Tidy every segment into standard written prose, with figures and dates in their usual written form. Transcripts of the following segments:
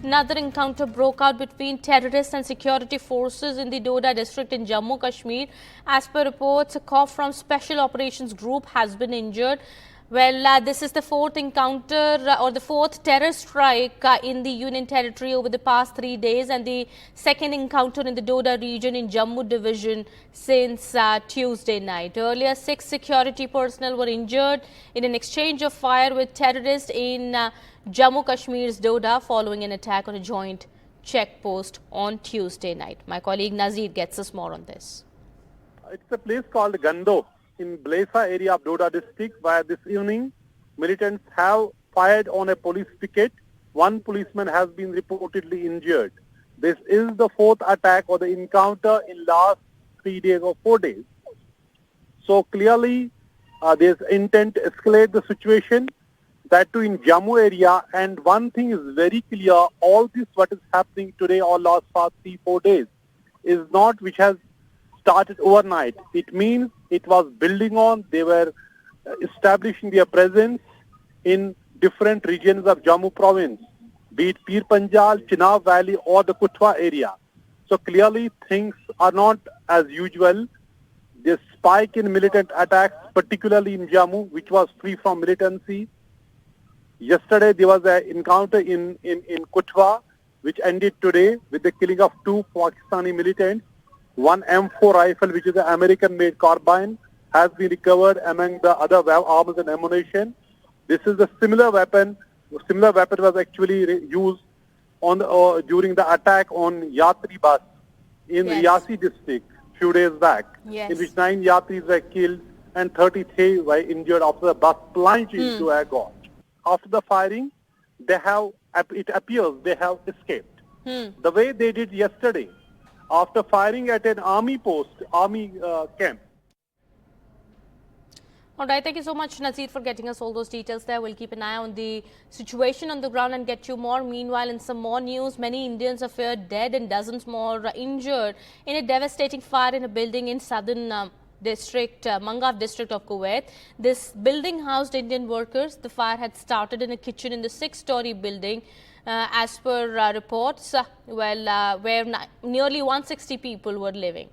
Another encounter broke out between terrorists and security forces in the Doda district in Jammu Kashmir. As per reports, a cop from Special Operations Group has been injured. Well, this is the fourth encounter or the fourth terror strike in the Union Territory over the past 3 days, and the second encounter in the Doda region in Jammu division since Tuesday night. Earlier, 6 security personnel were injured in an exchange of fire with terrorists in Jammu Kashmir's Doda following an attack on a joint checkpost on Tuesday night. My colleague Nazir gets us more on this. It's a place called Gando in Blesa area of Doda district, where this evening militants have fired on a police picket. One policeman has been reportedly injured. This is the fourth attack or the encounter in last 3 days or 4 days. So clearly there's intent to escalate the situation, that too in Jammu area. And one thing is very clear, all this what is happening today or last 3-4 days is not which has started overnight. It means it was building on. They were establishing their presence in different regions of Jammu province, be it Pir Panjal, Chenab Valley or the Kutwa area. So clearly things are not as usual. The spike in militant attacks, particularly in Jammu, which was free from militancy. Yesterday there was an encounter in Kutwa, which ended today with the killing of 2 Pakistani militants. One M4 rifle, which is an American-made carbine, has been recovered among the other arms and ammunition. This is a similar weapon. Similar weapon was actually used on during the attack on Yatri bus in Riyasi district few days back, in which 9 Yatris were killed and 33 were injured after the bus plunged into a gorge. After the firing, it appears they have escaped. The way they did yesterday, after firing at an army camp. All right, thank you so much, Nazir, for getting us all those details there. We'll keep an eye on the situation on the ground and get you more. Meanwhile, in some more news, many Indians are feared dead and dozens more injured in a devastating fire in a building in southern district, Mangaf district of Kuwait. This building housed Indian workers. The fire had started in a kitchen in the 6-story building. As per reports, where nearly 160 people were living.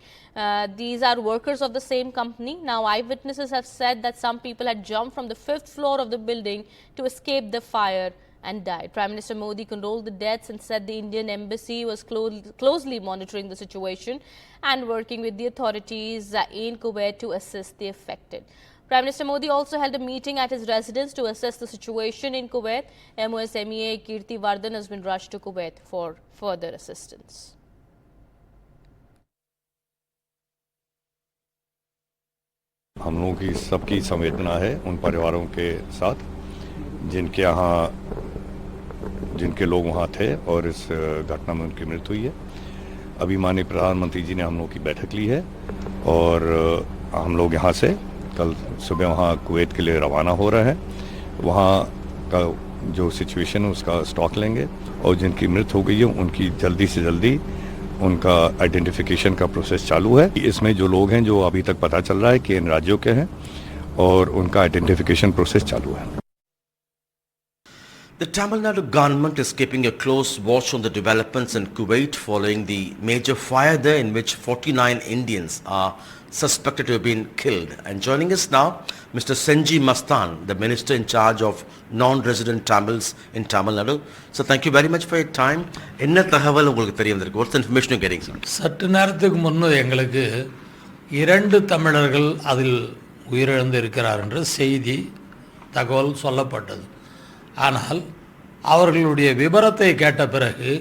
These are workers of the same company. Now, eyewitnesses have said that some people had jumped from the 5th floor of the building to escape the fire and died. Prime Minister Modi condoled the deaths and said the Indian embassy was closely monitoring the situation and working with the authorities in Kuwait to assist the affected. Prime Minister Modi also held a meeting at his residence to assess the situation in Kuwait. MOS MEA Kirti Vardhan has been rushed to Kuwait for further assistance. हम लोगों की सबकी संवेदना है उन परिवारों के साथ जिनके लोग वहाँ थे और इस घटना में उनकी मृत्यु हुई है। अभी माननीय प्रधानमंत्री जी ने हम लोगों की बैठक ली है और हम लोग यहाँ से कल सुबह वहाँ कुवैत के लिए रवाना हो रहे हैं। वहाँ का जो सिचुएशन है उसका स्टॉक लेंगे और जिनकी मृत्यु हो गई है उनकी जल्दी से जल्दी उनका आइडेंटिफिकेशन का प्रोसेस चालू है। इसमें जो लोग हैं जो अभी तक पता चल रहा है कि इन राज्यों के हैं और उनका आइडेंटिफिकेशन प्रोसेस चालू है। The Tamil Nadu government is keeping a close watch on the developments in Kuwait following the major fire there in which 49 Indians are suspected to have been killed. And joining us now, Mr. Senji Mastan, the Minister in charge of non-resident Tamils in Tamil Nadu. So thank you very much for your time. என்ன தகவல் உங்களுக்கு தெரிய வந்திருக்கு? What's the information you're getting, sir? சற்று நேரத்துக்கு முன்னே எங்களுக்கு 2 தமிழர்கள் அதில் உயிரிழந்து இருக்கிறார் என்ற செய்தி தகவல் சொல்லப்பட்டது. ஆனால் அவர்களுடைய விபரத்தை கேட்ட பிறகு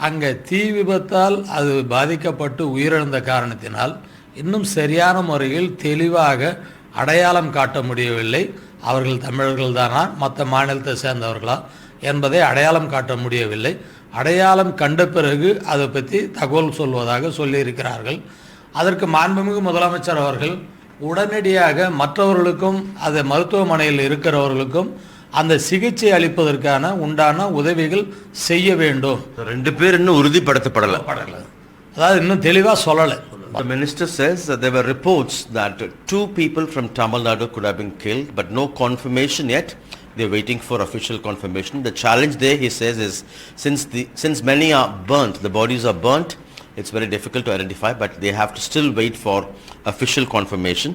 அங்கே தீ விபத்தால் அது பாதிக்கப்பட்டு உயிரிழந்த காரணத்தினால் இன்னும் சரியான முறையில் தெளிவாக அடையாளம் காட்ட முடியவில்லை. அவர்கள் தமிழர்கள் தானா மற்ற மாநிலத்தை சேர்ந்தவர்களா என்பதை அடையாளம் காட்ட முடியவில்லை. அடையாளம் கண்ட பிறகு அதை பற்றி தகவல் சொல்வதாக சொல்லியிருக்கிறார்கள். அதற்கு மாண்புமிகு முதலமைச்சர் அவர்கள் உடனடியாக மற்றவர்களுக்கும் அது மருத்துவமனையில் இருக்கிறவர்களுக்கும் அந்த சிகிச்சை அளிப்பதற்கான உண்டான உதவிகள் செய்ய வேண்டும். 2 பேர் இன்னும் உறுதிப்படுத்தப்படலை. அதாவது இன்னும் தெளிவாக சொல்லலை. The minister says that there were reports that 2 people from Tamil Nadu could have been killed, but no confirmation yet. They're waiting for official confirmation. The challenge there, he says, is since many are burnt, the bodies are burnt, it's very difficult to identify, but they have to still wait for official confirmation.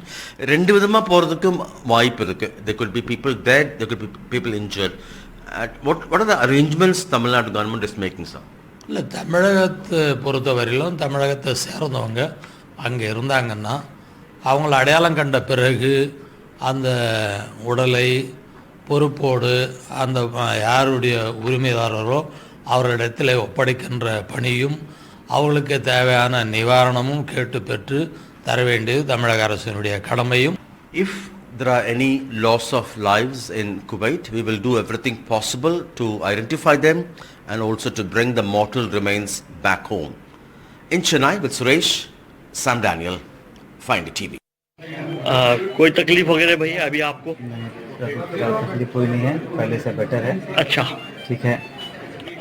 ரெண்டு விதமா போறதுக்கும் வாய்ப்பு இருக்கு. There could be people dead, there could be people injured. What are the arrangements Tamil Nadu government is making, sir? இல்லை, தமிழகத்தை பொறுத்தவரையிலும் தமிழகத்தை சேர்ந்தவங்க அங்கே இருந்தாங்கன்னா அவங்கள அடையாளம் கண்ட பிறகு அந்த உடலை பொறுப்போடு அந்த யாருடைய உரிமைதாரரோ அவர்களிடத்தில் ஒப்படைக்கின்ற பணியும் அவர்களுக்கு தேவையான நிவாரணமும் கேட்டு பெற்று தர வேண்டியது தமிழக அரசினுடைய கடமையும். If there are any loss of lives in Kuwait, we will do everything possible to identify them and also to bring the mortal remains back home. In Chennai with Suresh, Sam Daniel, Find It TV. कोई तकलीफ वगैरह भैया अभी आपको? तकलीफ कोई नहीं है, पहले से बेटर है। अच्छा, ठीक है,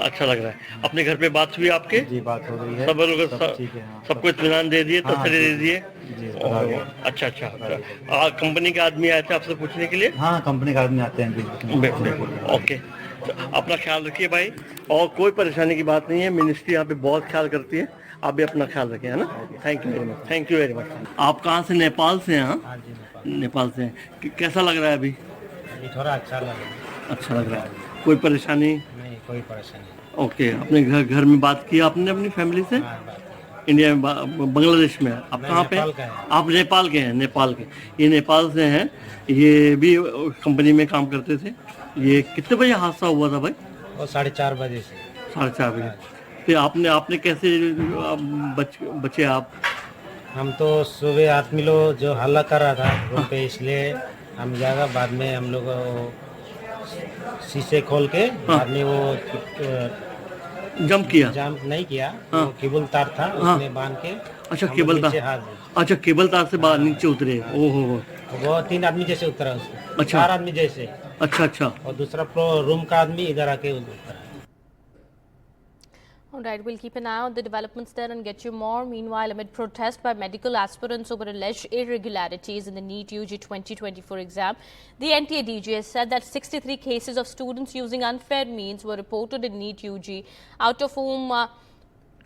अच्छा लग रहा है। अपने घर पे बात हुई आपके? जी बात हो रही है, सब लोग ठीक है। हाँ, सबको इत्मीनान दे दिए, तसल्ली दे दिए? जी अच्छा अच्छा। कंपनी के आदमी आए थे आपसे पूछने के लिए? हाँ, कंपनी का आदमी आते हैं ओके, तो अपना ख्याल रखिए भाई, और कोई परेशानी की बात नहीं है, मिनिस्ट्री यहाँ पे बहुत ख्याल करती है, आप भी अपना ख्याल रखें, है ना? Thank you very much, thank you very much. आप कहाँ से? नेपाल से हैं? हाँ, नेपाल से हैं। कैसा लग रहा है अभी? थोड़ा अच्छा लग रहा है। अच्छा लग रहा है, कोई परेशानी नहीं, कोई परेशानी। ओके, अपने घर में बात की आपने अपनी फैमिली से? इंडिया में बांग्लादेश में? आप कहाँ पे? आप नेपाल के हैं? नेपाल के, ये नेपाल से हैं, ये भी कंपनी में काम करते थे। ये कितने बजे हादसा हुआ था भाई? वो 4:30 बजे से। 4:30 बजे। फिर आपने कैसे बचे आप? हम तो सुबह आदमी लोग जो हल्ला कर रहा था रूम पे, इसलिए हम जाएगा, बाद में हम लोग शीशे खोल के बाद में वो जंप किया? जंप नहीं किया, हाँ। वो केबल तार था उसमें बांध के। अच्छा, हम केबल नीचे तार। हाथ दिए। अच्छा, केबल तार से बाहर नीचे उतरे? ओहो, वो 3 आदमी जैसे उतरा उसमें। अच्छा। 4 आदमी जैसे, अच्छा अच्छा। और दूसरा रूम का आदमी इधर आके उतरा। All right, we'll keep an eye on the developments there and get you more. Meanwhile, amid protest by medical aspirants over alleged irregularities in the NEET UG 2024 exam, the NTA DG has said that 63 cases of students using unfair means were reported in NEET UG, out of whom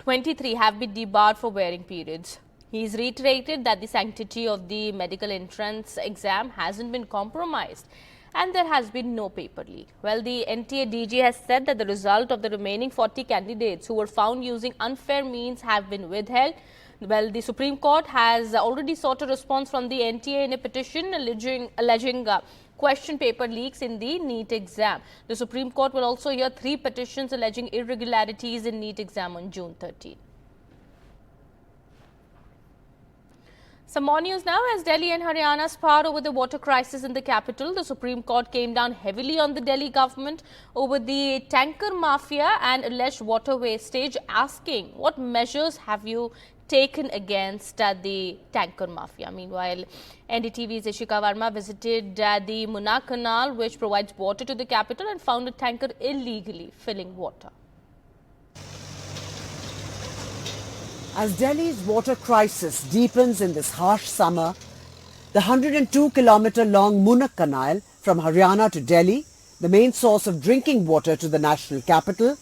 23 have been debarred for wearing periods. He's reiterated that the sanctity of the medical entrance exam hasn't been compromised and there has been no paper leak. Well, the NTA DG has said that the result of the remaining 40 candidates who were found using unfair means have been withheld. Well, the Supreme Court has already sought a response from the NTA in a petition alleging question paper leaks in the NEET exam. The Supreme Court will also hear 3 petitions alleging irregularities in NEET exam on June 13. Some more news now. As Delhi and Haryana spar over the water crisis in the capital, the Supreme Court came down heavily on the Delhi government over the tanker mafia and alleged water wastage, asking what measures have you taken against the tanker mafia. Meanwhile, NDTV's Ishika Verma visited the Munna Canal, which provides water to the capital, and found a tanker illegally filling water. As Delhi's water crisis deepens in this harsh summer, the 102-kilometer-long Munna Canal from Haryana to Delhi, the main source of drinking water to the national capital,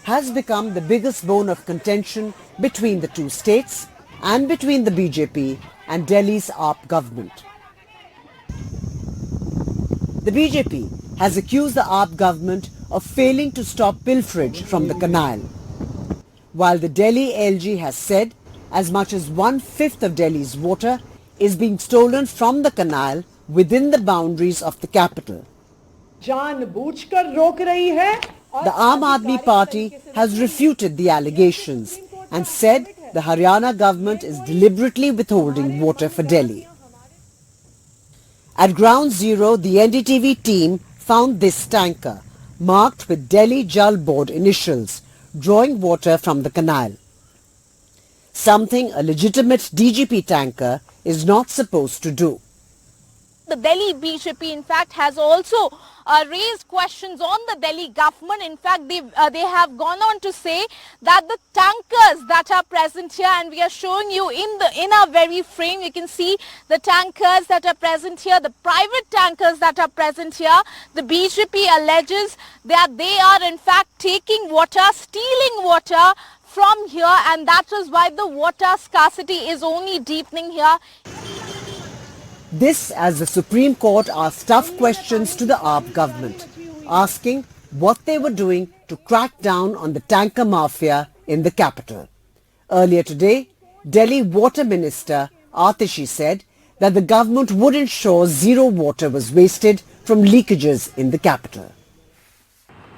has become the biggest bone of contention between the two states and between the BJP and Delhi's AAP government. The BJP has accused the AAP government of failing to stop pilferage from the canal, while the Delhi LG has said as much as 1/5 of Delhi's water is being stolen from the canal within the boundaries of the capital. The Aam Aadmi Party has refuted the allegations and said the Haryana government is deliberately withholding water for Delhi. At Ground Zero, the NDTV team found this tanker marked with Delhi Jal Board initials, drawing water from the canal. Something a legitimate DGP tanker is not supposed to do. The Delhi BJP, in fact, has also raised questions on the Delhi government. In fact, they have gone on to say that the tankers that are present here, and we are showing you in our very frame, you can see the tankers that are present here, the private tankers that are present here. The BJP alleges that they are in fact taking water, stealing water from here, and that is why the water scarcity is only deepening here. This as the Supreme Court asked tough questions to the AAP government, asking what they were doing to crack down on the tanker mafia in the capital. Earlier today, Delhi Water Minister Atishi said that the government would ensure zero water was wasted from leakages in the capital.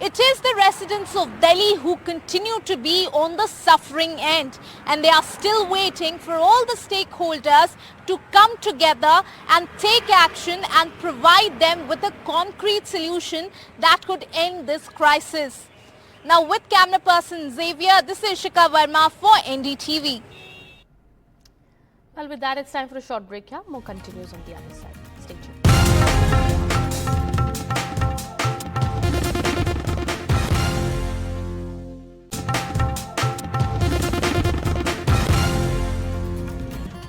It is the residents of Delhi who continue to be on the suffering end, and they are still waiting for all the stakeholders to come together and take action and provide them with a concrete solution that could end this crisis. Now with camera person Xavier, this is Shikha Verma for NDTV. Well, with that, it's time for a short break here. More continues on the other side. Stay tuned.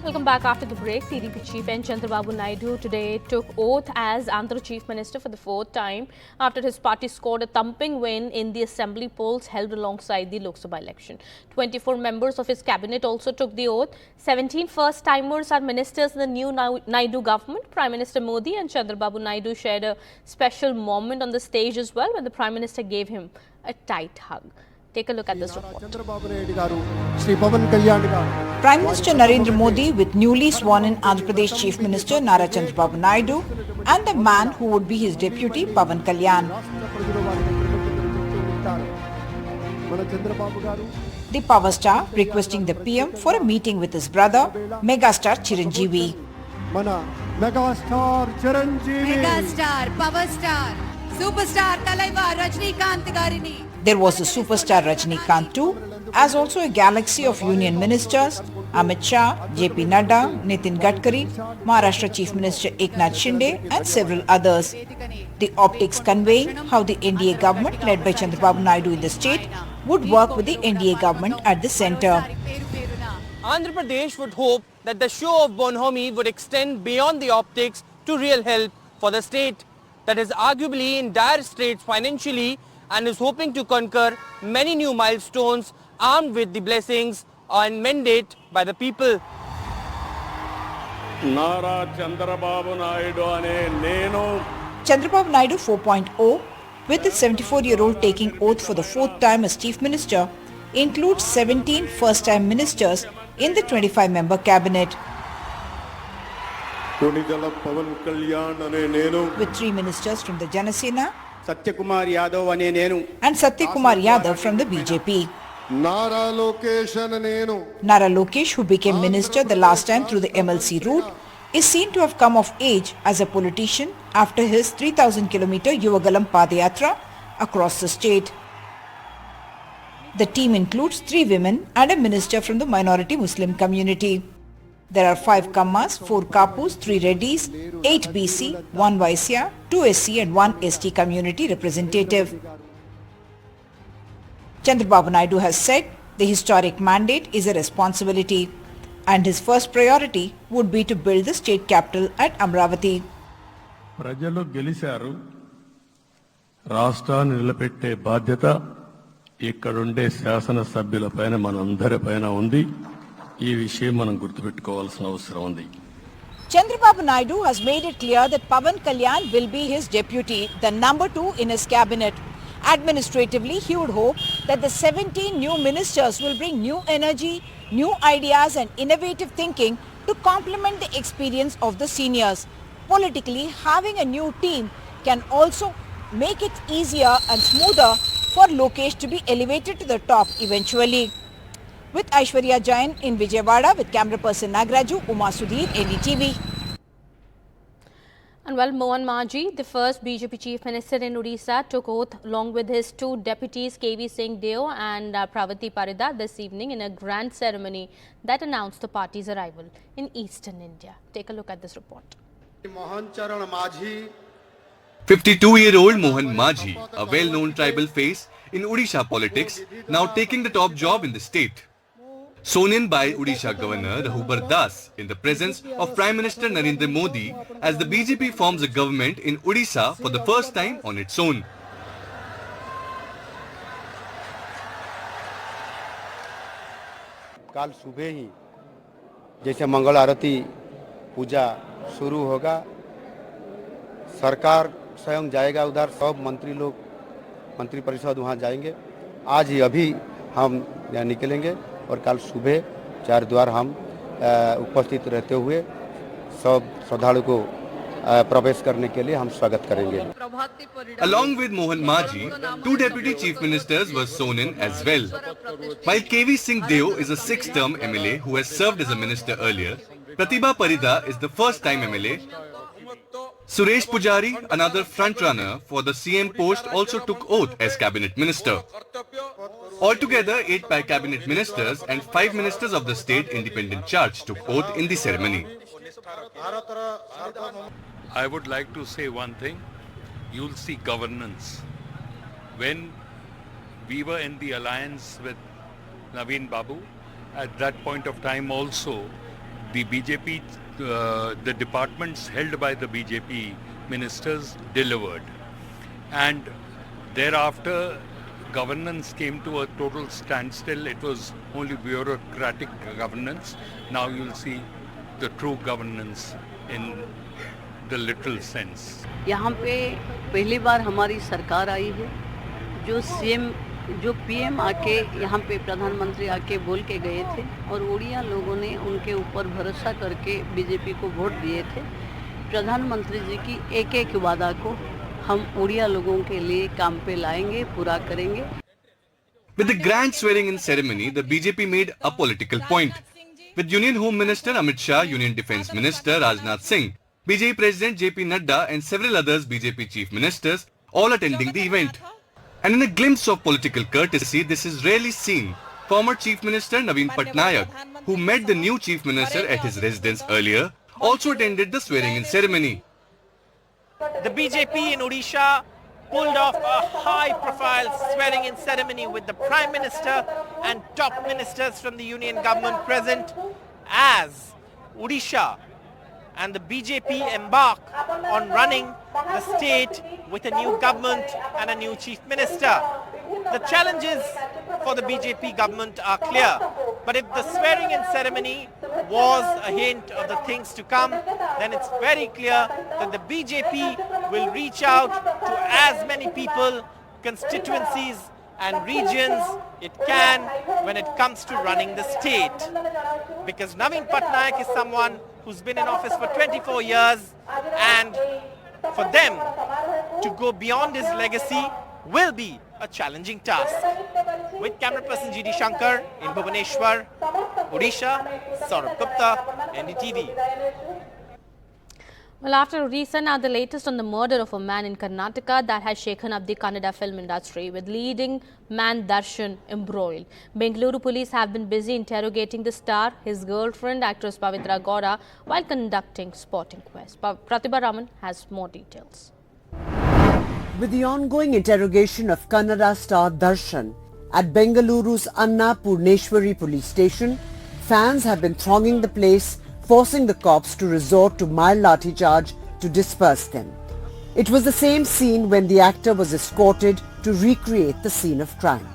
Welcome back after the break. TDP Chief N. Chandrababu Naidu today took oath as Andhra Chief Minister for the fourth time after his party scored a thumping win in the assembly polls held alongside the Lok Sabha election. 24 members of his cabinet also took the oath. 17 first-timers are ministers in the new Naidu government. Prime Minister Modi and Chandrababu Naidu shared a special moment on the stage as well when the Prime Minister gave him a tight hug. Take a look at this report. Prime Minister Narendra Modi with newly sworn-in Andhra Pradesh Chief Minister Nara Chandrababu Naidu and the man who would be his deputy Pavan Kalyan. The power star requesting the PM for a meeting with his brother, megastar Chiranjeevi. Megastar, power star, superstar Talaiva Rajnikant Garini. There was a superstar Rajnikant too, as also a galaxy of union ministers, Amit Shah, JP Nadda, Nitin Gadkari, Maharashtra Chief Minister Eknath Shinde and several others. The optics conveying how the NDA government led by Chandrababu Naidu in the state would work with the NDA government at the centre. Andhra Pradesh would hope that the show of bonhomie would extend beyond the optics to real help for the state that is arguably in dire straits financially and is hoping to conquer many new milestones armed with the blessings and mandate by the people. Nara Chandrababu Naidu ane nenu. Chandrababu Naidu 4.0, with the 74-year-old taking oath for the fourth time as Chief Minister, includes 17 first-time ministers in the 25-member cabinet. Pavan Kalyan ane nenu. With 3 ministers from the Janasena Satyakumar Yadav ane nenu. and Satyakumar Yadav from the BJP. Nara Lokesh ane nenu. Nara Lokesh, who became minister the last time through the MLC route, is seen to have come of age as a politician after his 3,000-kilometer Yuvagalam Padayatra across the state. The team includes 3 women and a minister from the minority Muslim community. There are 5 Kammas, 4 Kapus, 3 Reddys, 8 BC, 1 Vaisya, 2 SC and 1 ST community representative. Chandrababu Naidu has said the historic mandate is a responsibility and his first priority would be to build the state capital at Amravati. ప్రజలు గెలిచారు రాష్ట్రాన్ని నిలబెట్టే బాధ్యత ఇక్కడుండే శాసన సభ్యులపైన మనందరిపైన ఉంది ఈ విషయం మనం గుర్తుపెట్టుకోవాల్సిన అవసరం ఉంది. Chandrababu Naidu has made it clear that Pavan Kalyan will be his deputy, the number 2 in his cabinet. Administratively, he would hope that the 17 new ministers will bring new energy, new ideas and innovative thinking to complement the experience of the seniors. Politically, having a new team can also make it easier and smoother for Lokesh to be elevated to the top eventually. With Aishwarya Jain in Vijayawada with camera person Nagraju, Uma Sudhir, NDTV. And well, Mohan Maji, the first BJP Chief Minister in Odisha, took oath along with his 2 deputies KV Singh Deo and Pravati Parida this evening in a grand ceremony that announced the party's arrival in eastern India. Take a look at this report. Mohan Charan Maji 52-year-old Mohan Majhi, a well-known tribal face in Odisha politics, now taking the top job in the state. Sworn in by Odisha Governor Raghubar Das in the presence of Prime Minister Narendra Modi as the BJP forms a government in Odisha for the first time on its own. कल सुबह ही जैसे मंगल आरती पूजा शुरू होगा, सरकार स्वयं जाएगा उधर, सब मंत्री लोग, मंत्री परिषद वहां जाएंगे। आज ही अभी हम यहाँ निकलेंगे और कल सुबह चार द्वार हम उपस्थित रहते हुए सब श्रद्धालु को प्रवेश करने के लिए हम स्वागत करेंगे। Along with Mohan Majhi, two deputy chief ministers were sworn in as well. While KV Singh Deo is a 6th-term MLA who has served as a minister earlier, Pratibha Parida is the first-time MLA. Suresh Pujari, another front-runner for the CM post, also took oath as cabinet minister. Altogether, 8 cabinet ministers and 5 ministers of the state independent charge took oath in the ceremony. I would like to say one thing. You'll see governance. When we were in the alliance with Naveen Babu, at that point of time also, the BJP, the departments held by the BJP ministers delivered. And thereafter, governance came to a total standstill. It was only bureaucratic governance. Now you'll see the true governance in the literal sense. यहाँ पे पहली बार हमारी सरकार आई है, जो CM, जो PM आके यहाँ पे प्रधानमंत्री आके बोल के गए थे और उड़िया लोगों ने उनके ऊपर भरोसा करके बीजेपी को वोट दिए थे। प्रधानमंत्री जी की एक एक वादा को हम उड़िया लोगों के लिए काम पे लाएंगे, पूरा करेंगे। With the grand swearing-in ceremony, the BJP made a political point. With Union Home Minister Amit Shah, Union Defence Minister Rajnath Singh, BJP President JP Nadda and several others BJP Chief Ministers all attending the event. And in a glimpse of political courtesy, this is rarely seen. Former Chief Minister Naveen Patnaik, who met the new Chief Minister at his residence earlier, also attended the swearing-in ceremony. The BJP in Odisha pulled off a high-profile swearing-in ceremony with the Prime Minister and top ministers from the Union government present as Odisha and the BJP embark on running the state with a new government and a new chief minister. The challenges for the BJP government are clear, but if the swearing-in ceremony was a hint of the things to come, then it's very clear that the BJP will reach out to as many people, constituencies and regions it can when it comes to running the state. Because Naveen Patnaik is someone who's been in office for 24 years, and for them to go beyond his legacy will be a challenging task. With camera person GD Shankar in Bhubaneswar, Odisha, Saurabh Gupta, NDTV. Well, after Odisha, now the latest on the murder of a man in Karnataka that has shaken up the Kannada film industry, with leading man Darshan embroiled. Bengaluru police have been busy interrogating the star, his girlfriend, actress Pavitra Gowda, while conducting spotting quests. Pratibha Raman has more details. With the ongoing interrogation of Kannada star Darshan at Bengaluru's Anna Purneshwari police station, fans have been thronging the place, forcing the cops to resort to mild lathi charge to disperse them. It was the same scene when the actor was escorted to recreate the scene of crime.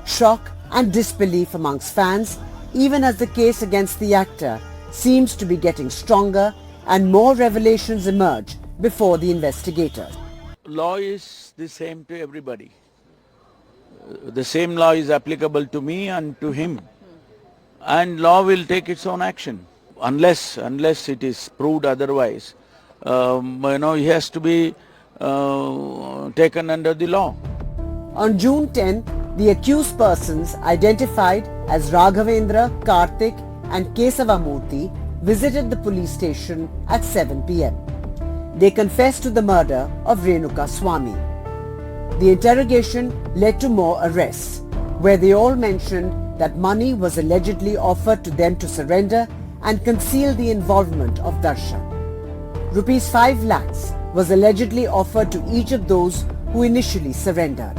Shock and disbelief amongst fans, even as the case against the actor seems to be getting stronger and more revelations emerge before the investigators. Law is the same to everybody. The same law is applicable to me and to him. And law will take its own action. Unless it is proved otherwise, he has to be taken under the law. On June 10, the accused persons identified as Raghavendra, Karthik and Kesavamurthy visited the police station at 7 p.m. They confessed to the murder of Renuka Swamy. The interrogation led to more arrests, where they all mentioned that money was allegedly offered to them to surrender and conceal the involvement of Darshan. Rupees 5 lakhs was allegedly offered to each of those who initially surrendered.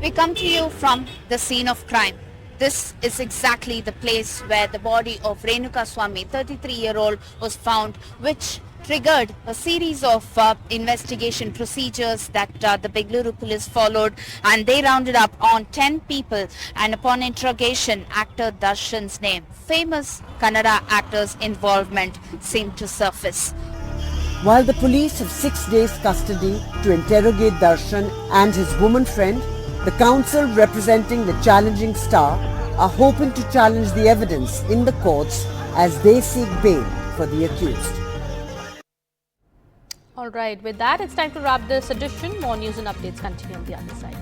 We come to you from the scene of crime. This is exactly the place where the body of Renuka Swamy, 33-year-old, was found, which triggered a series of investigation procedures that the Bengaluru police followed, and they rounded up on 10 people, and upon interrogation, actor Darshan's name, famous Kannada actor's involvement seemed to surface. While the police have 6 days custody to interrogate Darshan and his woman friend, the counsel representing the challenging star are hoping to challenge the evidence in the courts as they seek bail for the accused. All right, with that, it's time to wrap this edition. More news and updates continue on the other side.